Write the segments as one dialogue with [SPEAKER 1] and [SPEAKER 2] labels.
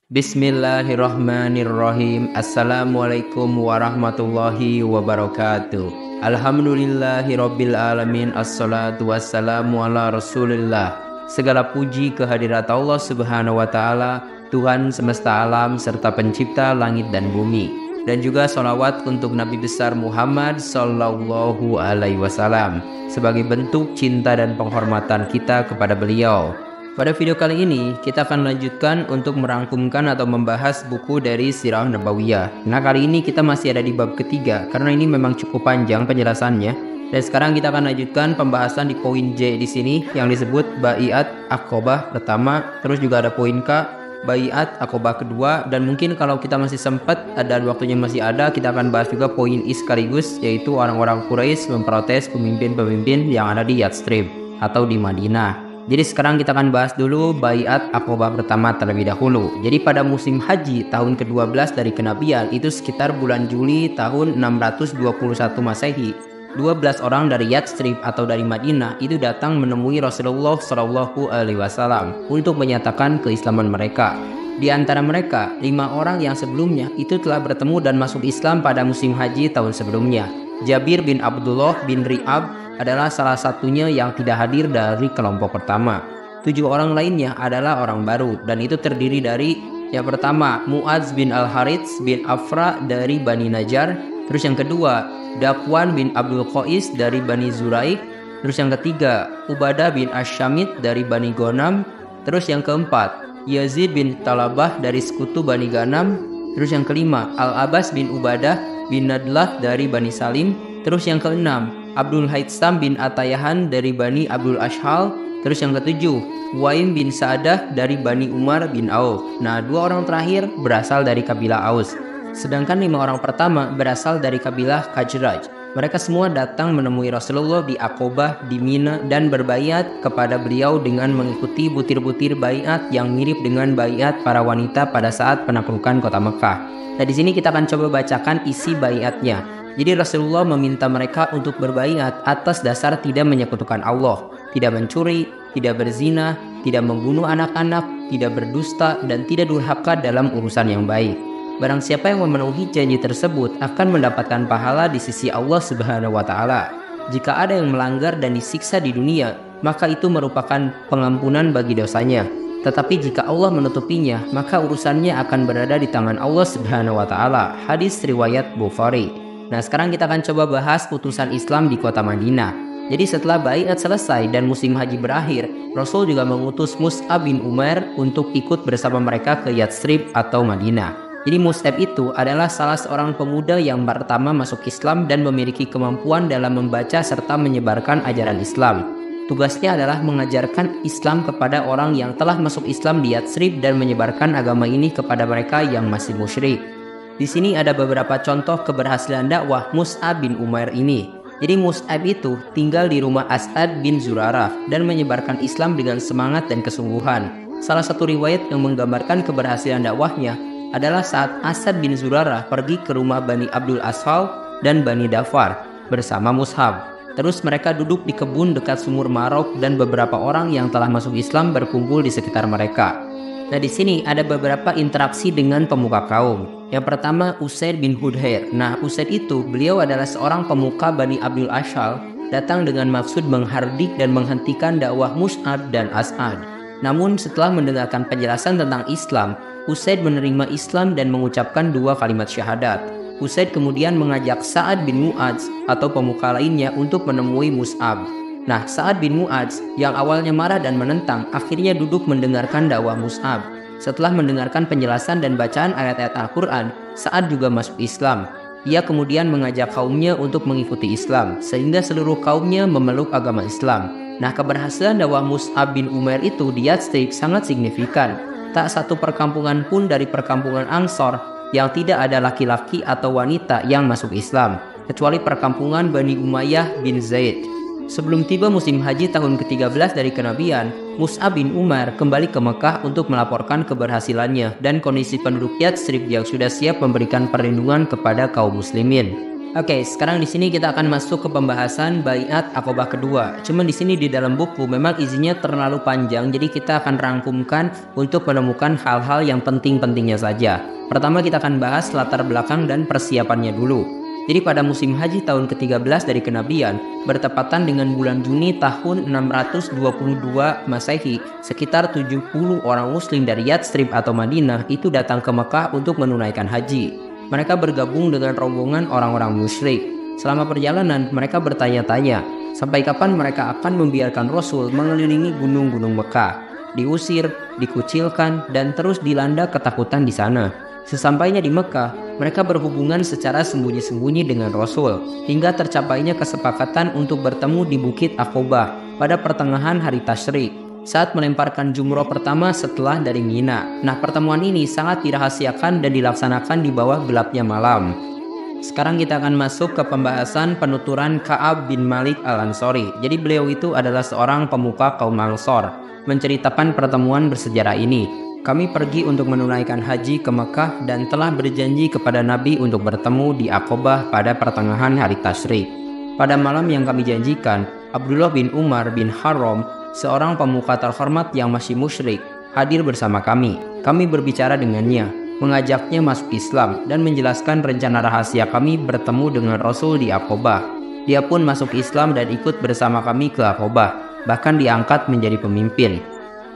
[SPEAKER 1] Bismillahirrahmanirrahim. Assalamualaikum warahmatullahi wabarakatuh. Alhamdulillahirabbil alamin. Assalatu wassalamu ala Rasulillah. Segala puji kehadirat Allah Subhanahu wa taala, Tuhan semesta alam serta pencipta langit dan bumi. Dan juga sholawat untuk Nabi besar Muhammad sallallahu alaihi wasallam sebagai bentuk cinta dan penghormatan kita kepada beliau. Pada video kali ini, kita akan lanjutkan untuk merangkumkan atau membahas buku dari Sirah Nabawiyah. Nah, kali ini kita masih ada di bab ketiga, karena ini memang cukup panjang penjelasannya. Dan sekarang kita akan lanjutkan pembahasan di poin J di sini, yang disebut Baiat Aqobah pertama, terus juga ada poin K, Baiat Aqobah kedua, dan mungkin kalau kita masih sempat, ada waktunya masih ada, kita akan bahas juga poin I sekaligus, yaitu orang-orang Quraisy memprotes pemimpin-pemimpin yang ada di Yathrib atau di Madinah. Jadi sekarang kita akan bahas dulu Baiat Aqobah pertama terlebih dahulu. Jadi pada musim haji tahun ke-12 dari kenabian, itu sekitar bulan Juli tahun 621 Masehi, 12 orang dari Yathrib atau dari Madinah itu datang menemui Rasulullah Shallallahu alaihi wasallam untuk menyatakan keislaman mereka. Di antara mereka, 5 orang yang sebelumnya itu telah bertemu dan masuk Islam pada musim haji tahun sebelumnya. Jabir bin Abdullah bin Ri'ab adalah salah satunya yang tidak hadir dari kelompok pertama. 7 orang lainnya adalah orang baru, dan itu terdiri dari yang pertama Mu'adz bin Al-Harits bin Afra dari Bani Najjar, terus yang kedua Dakwan bin Abdul Qais dari Bani Zuraik, terus yang ketiga Ubadah bin Asyamit dari Bani Ghanam, terus yang keempat Yazid bin Talabah dari sekutu Bani Ghanam, terus yang kelima Al-Abbas bin Ubadah bin Nadlah dari Bani Salim, terus yang keenam Abdul Haitsam bin Atayahan dari Bani Abdul Ashhal, terus yang ketujuh Waim bin Sa'adah dari Bani Umar bin Auf. Nah, 2 orang terakhir berasal dari kabilah Aus, sedangkan 5 orang pertama berasal dari kabilah Khazraj. Mereka semua datang menemui Rasulullah di Aqobah di Mina dan berbaiat kepada beliau dengan mengikuti butir-butir baiat yang mirip dengan baiat para wanita pada saat penaklukan kota Mekah. Nah, di sini kita akan coba bacakan isi baiatnya. Jadi Rasulullah meminta mereka untuk berbaiat atas dasar tidak menyekutukan Allah, tidak mencuri, tidak berzina, tidak membunuh anak-anak, tidak berdusta, dan tidak durhaka dalam urusan yang baik. Barang siapa yang memenuhi janji tersebut akan mendapatkan pahala di sisi Allah Subhanahu wa taala. Jika ada yang melanggar dan disiksa di dunia, maka itu merupakan pengampunan bagi dosanya. Tetapi jika Allah menutupinya, maka urusannya akan berada di tangan Allah Subhanahu wa taala. Hadis riwayat Bukhari. Nah, sekarang kita akan coba bahas putusan Islam di kota Madinah. Jadi setelah baiat selesai dan musim haji berakhir, Rasul juga mengutus Mus'ab bin Umair untuk ikut bersama mereka ke Yathrib atau Madinah. Jadi Mus'ab itu adalah salah seorang pemuda yang pertama masuk Islam dan memiliki kemampuan dalam membaca serta menyebarkan ajaran Islam. Tugasnya adalah mengajarkan Islam kepada orang yang telah masuk Islam di Yathrib dan menyebarkan agama ini kepada mereka yang masih musyrik. Di sini ada beberapa contoh keberhasilan dakwah Mus'ab bin Umair ini. Jadi Mus'ab itu tinggal di rumah As'ad bin Zurarah dan menyebarkan Islam dengan semangat dan kesungguhan. Salah satu riwayat yang menggambarkan keberhasilan dakwahnya adalah saat As'ad bin Zurarah pergi ke rumah Bani Abdul Ashal dan Bani Dafar bersama Mus'ab. Terus mereka duduk di kebun dekat sumur Marok dan beberapa orang yang telah masuk Islam berkumpul di sekitar mereka. Nah, di sini ada beberapa interaksi dengan pemuka kaum. Yang pertama Usaid bin Hudhair. Nah, Usaid itu beliau adalah seorang pemuka Bani Abdul Ashhal, datang dengan maksud menghardik dan menghentikan dakwah Mus'ab dan As'ad. Namun setelah mendengarkan penjelasan tentang Islam, Usaid menerima Islam dan mengucapkan 2 kalimat syahadat. Usaid kemudian mengajak Sa'ad bin Mu'adz atau pemuka lainnya untuk menemui Mus'ab. Nah, Sa'ad bin Mu'adz yang awalnya marah dan menentang, akhirnya duduk mendengarkan dakwah Mus'ab. Setelah mendengarkan penjelasan dan bacaan ayat-ayat Al-Quran, Sa'ad juga masuk Islam. Ia kemudian mengajak kaumnya untuk mengikuti Islam, sehingga seluruh kaumnya memeluk agama Islam. Nah, keberhasilan dakwah Mus'ab bin Umair itu di Yathrib sangat signifikan. Tak satu perkampungan pun dari perkampungan Ansor yang tidak ada laki-laki atau wanita yang masuk Islam, kecuali perkampungan Bani Umayyah bin Zaid. Sebelum tiba musim haji tahun ke-13 dari kenabian, Mus'ab bin Umair kembali ke Mekah untuk melaporkan keberhasilannya dan kondisi penduduk Yathrib yang sudah siap memberikan perlindungan kepada kaum muslimin. Oke, sekarang di sini kita akan masuk ke pembahasan baiat akobah kedua. Cuman di sini di dalam buku memang izinnya terlalu panjang, jadi kita akan rangkumkan untuk menemukan hal-hal yang penting-pentingnya saja. Pertama kita akan bahas latar belakang dan persiapannya dulu. Jadi pada musim haji tahun ke-13 dari kenabian, bertepatan dengan bulan Juni tahun 622 Masehi, sekitar 70 orang muslim dari Yathrib atau Madinah itu datang ke Mekah untuk menunaikan haji. Mereka bergabung dengan rombongan orang-orang musyrik. Selama perjalanan, mereka bertanya-tanya, sampai kapan mereka akan membiarkan Rasul mengelilingi gunung-gunung Mekah, diusir, dikucilkan, dan terus dilanda ketakutan di sana. Sesampainya di Mekah, mereka berhubungan secara sembunyi-sembunyi dengan Rasul, hingga tercapainya kesepakatan untuk bertemu di Bukit Aqobah pada pertengahan hari Tasyrik, saat melemparkan jumroh pertama setelah dari Mina. Nah, pertemuan ini sangat dirahasiakan dan dilaksanakan di bawah gelapnya malam. Sekarang kita akan masuk ke pembahasan penuturan Ka'ab bin Malik al-Ansori. Jadi beliau itu adalah seorang pemuka kaum Ansor. Menceritakan pertemuan bersejarah ini. Kami pergi untuk menunaikan haji ke Mekah dan telah berjanji kepada Nabi untuk bertemu di Aqobah pada pertengahan hari Tasyrik. Pada malam yang kami janjikan, Abdullah bin Umar bin Haram, seorang pemuka terhormat yang masih musyrik, hadir bersama kami. Kami berbicara dengannya, mengajaknya masuk Islam, dan menjelaskan rencana rahasia kami bertemu dengan Rasul di Aqobah. Dia pun masuk Islam dan ikut bersama kami ke Aqobah, bahkan diangkat menjadi pemimpin.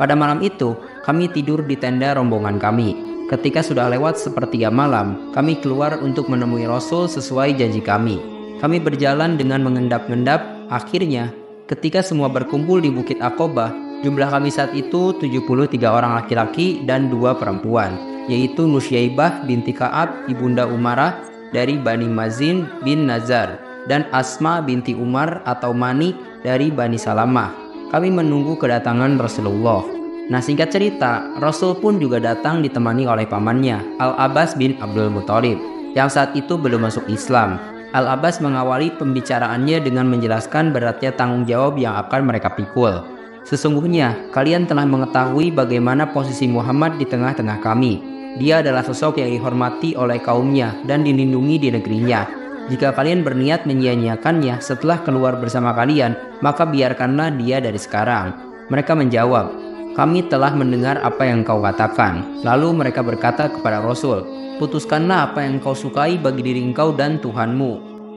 [SPEAKER 1] Pada malam itu, kami tidur di tenda rombongan kami. Ketika sudah lewat sepertiga malam, kami keluar untuk menemui Rasul sesuai janji kami. Kami berjalan dengan mengendap-endap. Akhirnya, ketika semua berkumpul di Bukit Aqobah, jumlah kami saat itu 73 orang laki-laki dan 2 perempuan, yaitu Nusyaibah binti Ka'ab ibunda Umarah dari Bani Mazin bin Nazar dan Asma binti Umar atau Mani dari Bani Salamah. Kami menunggu kedatangan Rasulullah. Nah, singkat cerita, Rasul pun juga datang ditemani oleh pamannya, Al-Abbas bin Abdul Muthalib, yang saat itu belum masuk Islam. Al-Abbas mengawali pembicaraannya dengan menjelaskan beratnya tanggung jawab yang akan mereka pikul. Sesungguhnya, kalian telah mengetahui bagaimana posisi Muhammad di tengah-tengah kami. Dia adalah sosok yang dihormati oleh kaumnya dan dilindungi di negerinya. Jika kalian berniat menyia-nyiakannya setelah keluar bersama kalian, maka biarkanlah dia dari sekarang. Mereka menjawab, kami telah mendengar apa yang kau katakan. Lalu mereka berkata kepada Rasul, putuskanlah apa yang kau sukai bagi diri engkau dan Tuhanmu.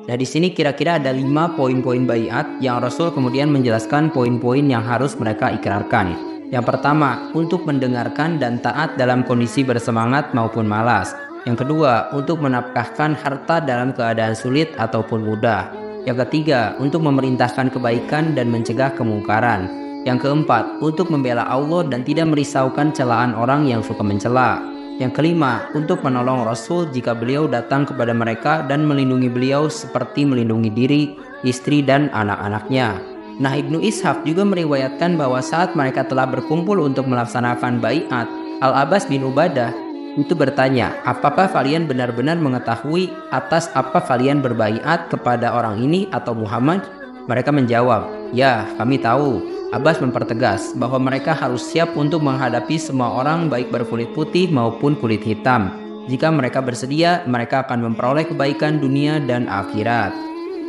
[SPEAKER 1] Nah, di sini kira-kira ada 5 poin-poin baiat yang Rasul kemudian menjelaskan poin-poin yang harus mereka ikrarkan. Yang pertama, untuk mendengarkan dan taat dalam kondisi bersemangat maupun malas. Yang kedua, untuk menafkahkan harta dalam keadaan sulit ataupun mudah. Yang ketiga, untuk memerintahkan kebaikan dan mencegah kemungkaran. Yang keempat, untuk membela Allah dan tidak merisaukan celaan orang yang suka mencela. Yang kelima, untuk menolong Rasul jika beliau datang kepada mereka dan melindungi beliau seperti melindungi diri, istri, dan anak-anaknya. Nah, Ibnu Ishaq juga meriwayatkan bahwa saat mereka telah berkumpul untuk melaksanakan baiat, Al-Abbas bin Ubadah itu bertanya, apakah kalian benar-benar mengetahui atas apa kalian berbaiat kepada orang ini atau Muhammad? Mereka menjawab, ya, kami tahu. Abbas mempertegas bahwa mereka harus siap untuk menghadapi semua orang baik berkulit putih maupun kulit hitam. Jika mereka bersedia, mereka akan memperoleh kebaikan dunia dan akhirat.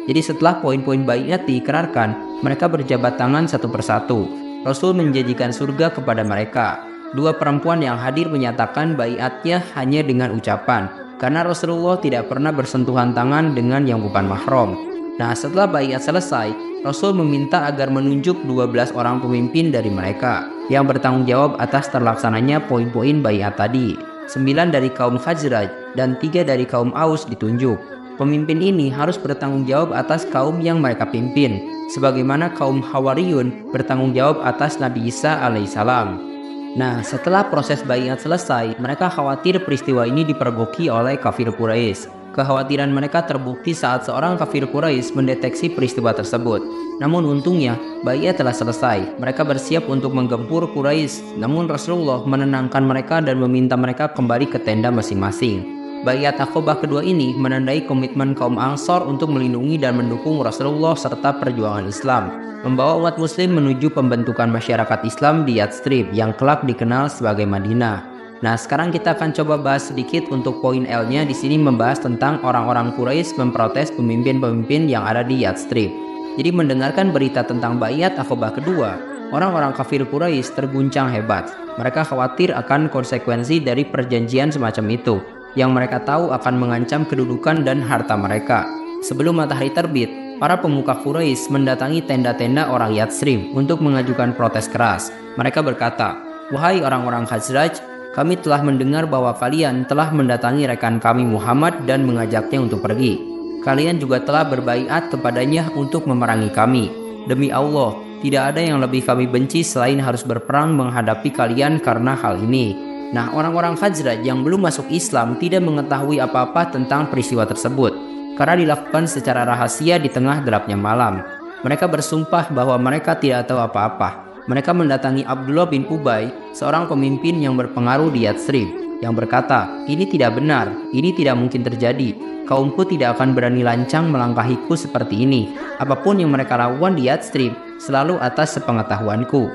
[SPEAKER 1] Jadi setelah poin-poin baiat diikrarkan, mereka berjabat tangan satu persatu. Rasul menjanjikan surga kepada mereka. 2 perempuan yang hadir menyatakan baiatnya hanya dengan ucapan, karena Rasulullah tidak pernah bersentuhan tangan dengan yang bukan mahram. Nah, setelah baiat selesai, Rasul meminta agar menunjuk 12 orang pemimpin dari mereka yang bertanggung jawab atas terlaksananya poin-poin baiat tadi. 9 dari kaum Khazraj dan 3 dari kaum Aus ditunjuk. Pemimpin ini harus bertanggung jawab atas kaum yang mereka pimpin, sebagaimana kaum Hawariyun bertanggung jawab atas Nabi Isa alaihissalam. Nah, setelah proses baiat selesai, mereka khawatir peristiwa ini dipergoki oleh kafir Quraisy. Kekhawatiran mereka terbukti saat seorang kafir Quraisy mendeteksi peristiwa tersebut. Namun untungnya, baiat telah selesai. Mereka bersiap untuk menggempur Quraisy. Namun Rasulullah menenangkan mereka dan meminta mereka kembali ke tenda masing-masing. Baiat Aqobah kedua ini menandai komitmen kaum Ansor untuk melindungi dan mendukung Rasulullah serta perjuangan Islam, membawa umat muslim menuju pembentukan masyarakat Islam di Yathrib yang kelak dikenal sebagai Madinah. Nah, sekarang kita akan coba bahas sedikit untuk poin L-nya. Di sini membahas tentang orang-orang Quraisy memprotes pemimpin-pemimpin yang ada di Yathrib. Jadi mendengarkan berita tentang Baiat Aqobah kedua, orang-orang kafir Quraisy terguncang hebat. Mereka khawatir akan konsekuensi dari perjanjian semacam itu, yang mereka tahu akan mengancam kedudukan dan harta mereka. Sebelum matahari terbit, para pemuka Quraisy mendatangi tenda-tenda orang Yathrib untuk mengajukan protes keras. Mereka berkata, "Wahai orang-orang Khazraj, kami telah mendengar bahwa kalian telah mendatangi rekan kami Muhammad dan mengajaknya untuk pergi. Kalian juga telah berbaiat kepadanya untuk memerangi kami. Demi Allah, tidak ada yang lebih kami benci selain harus berperang menghadapi kalian karena hal ini." Nah, orang-orang Khazraj yang belum masuk Islam tidak mengetahui apa-apa tentang peristiwa tersebut, karena dilakukan secara rahasia di tengah gelapnya malam. Mereka bersumpah bahwa mereka tidak tahu apa-apa. Mereka mendatangi Abdullah bin Ubay, seorang pemimpin yang berpengaruh di Yathrib, yang berkata, "Ini tidak benar, ini tidak mungkin terjadi. Kaumku tidak akan berani lancang melangkahiku seperti ini. Apapun yang mereka lakukan di Yathrib, selalu atas sepengetahuanku."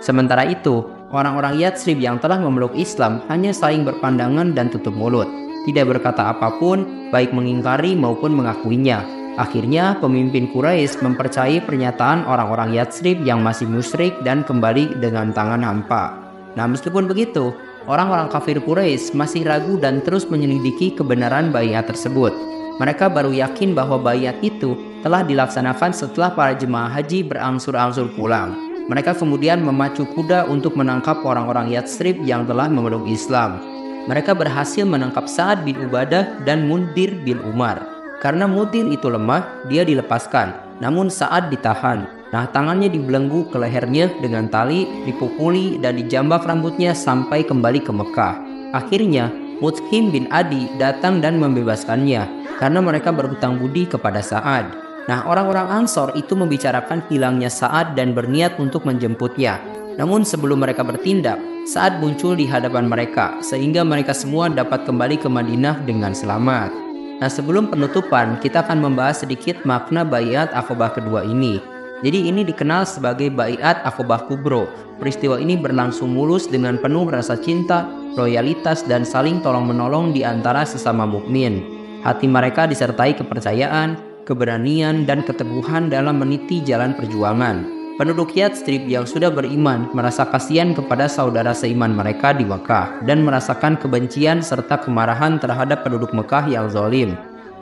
[SPEAKER 1] Sementara itu, orang-orang Yathrib yang telah memeluk Islam hanya saling berpandangan dan tutup mulut, tidak berkata apapun, baik mengingkari maupun mengakuinya. Akhirnya, pemimpin Quraisy mempercayai pernyataan orang-orang Yathrib yang masih musyrik dan kembali dengan tangan hampa. Nah, meskipun begitu, orang-orang kafir Quraisy masih ragu dan terus menyelidiki kebenaran baiat tersebut. Mereka baru yakin bahwa baiat itu telah dilaksanakan setelah para jemaah haji berangsur-angsur pulang. Mereka kemudian memacu kuda untuk menangkap orang-orang Yathrib yang telah memeluk Islam. Mereka berhasil menangkap Sa'ad bin Ubadah dan Mundir bin Umar. Karena Mundir itu lemah, dia dilepaskan, namun Sa'ad ditahan. Nah, tangannya dibelenggu ke lehernya dengan tali, dipukuli dan dijambak rambutnya sampai kembali ke Mekah. Akhirnya, Mut'im bin Adi datang dan membebaskannya karena mereka berhutang budi kepada Sa'ad. Nah, orang-orang Ansor itu membicarakan hilangnya Sa'ad dan berniat untuk menjemputnya. Namun sebelum mereka bertindak, Sa'ad muncul di hadapan mereka sehingga mereka semua dapat kembali ke Madinah dengan selamat. Nah, sebelum penutupan, kita akan membahas sedikit makna Baiat Aqobah kedua ini. Jadi ini dikenal sebagai Baiat Aqobah Kubro. Peristiwa ini berlangsung mulus dengan penuh rasa cinta, loyalitas, dan saling tolong-menolong di antara sesama mukmin. Hati mereka disertai kepercayaan, keberanian, dan keteguhan dalam meniti jalan perjuangan. Penduduk Yathrib yang sudah beriman merasa kasihan kepada saudara seiman mereka di Mekah dan merasakan kebencian serta kemarahan terhadap penduduk Mekah yang zalim.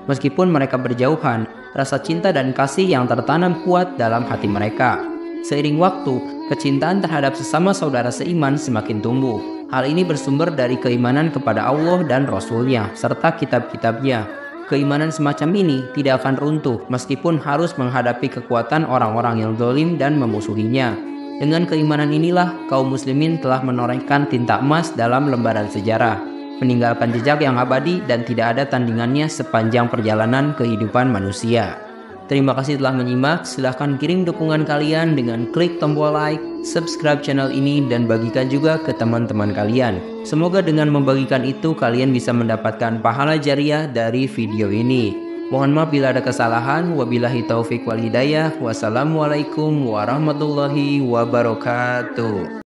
[SPEAKER 1] Meskipun mereka berjauhan, rasa cinta dan kasih yang tertanam kuat dalam hati mereka. Seiring waktu, kecintaan terhadap sesama saudara seiman semakin tumbuh. Hal ini bersumber dari keimanan kepada Allah dan Rasul-Nya serta kitab-kitabnya. Keimanan semacam ini tidak akan runtuh meskipun harus menghadapi kekuatan orang-orang yang zalim dan memusuhinya. Dengan keimanan inilah kaum muslimin telah menorehkan tinta emas dalam lembaran sejarah, meninggalkan jejak yang abadi dan tidak ada tandingannya sepanjang perjalanan kehidupan manusia. Terima kasih telah menyimak. Silahkan kirim dukungan kalian dengan klik tombol like, subscribe channel ini, dan bagikan juga ke teman-teman kalian. Semoga dengan membagikan itu kalian bisa mendapatkan pahala jariah dari video ini. Mohon maaf bila ada kesalahan. Wabillahi taufik wal hidayah. Wassalamualaikum warahmatullahi wabarakatuh.